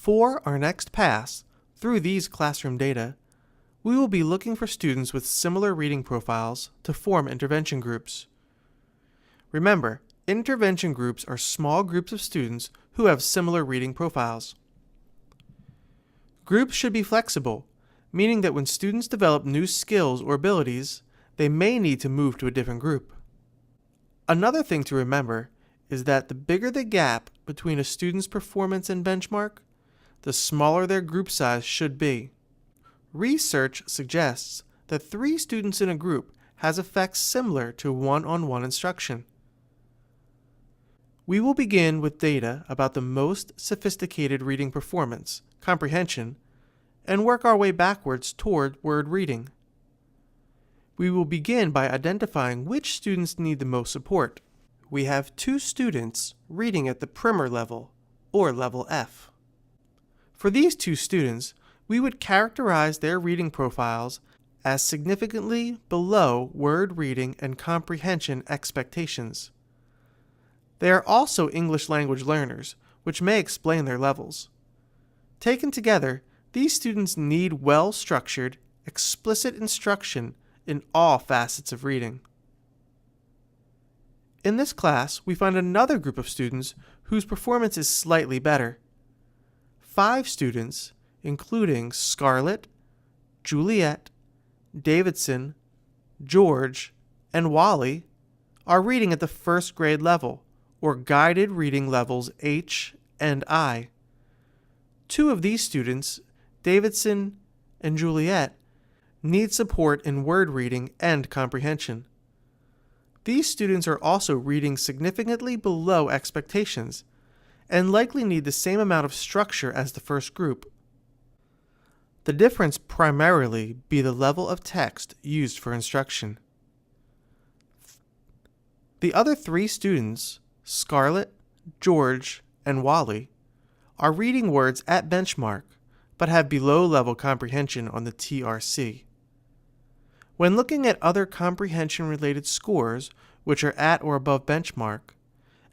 For our next pass through these classroom data, we will be looking for students with similar reading profiles to form intervention groups. Remember, intervention groups are small groups of students who have similar reading profiles. Groups should be flexible, meaning that when students develop new skills or abilities, they may need to move to a different group. Another thing to remember is that the bigger the gap between a student's performance and benchmark, the smaller their group size should be. Research suggests that 3 students in a group has effects similar to one-on-one instruction. We will begin with data about the most sophisticated reading performance, comprehension, and work our way backwards toward word reading. We will begin by identifying which students need the most support. We have 2 students reading at the primer level, or level F. For these 2 students, we would characterize their reading profiles as significantly below word reading and comprehension expectations. They are also English language learners, which may explain their levels. Taken together, these students need well-structured, explicit instruction in all facets of reading. In this class, we find another group of students whose performance is slightly better. 5 students, including Scarlett, Juliet, Davidson, George, and Wally, are reading at the first grade level, or guided reading levels H and I. 2 of these students, Davidson and Juliet, need support in word reading and comprehension. These students are also reading significantly below expectations and likely need the same amount of structure as the first group. The difference primarily be the level of text used for instruction. The other 3 students, Scarlett, George, and Wally, are reading words at benchmark but have below-level comprehension on the TRC. When looking at other comprehension-related scores which are at or above benchmark,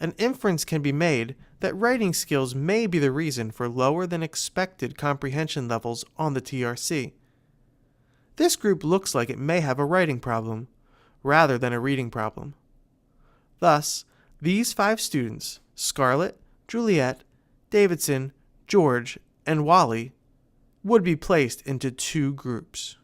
an inference can be made that writing skills may be the reason for lower than expected comprehension levels on the TRC. This group looks like it may have a writing problem, rather than a reading problem. Thus, these 5 students, Scarlett, Juliet, Davidson, George, and Wally, would be placed into 2 groups.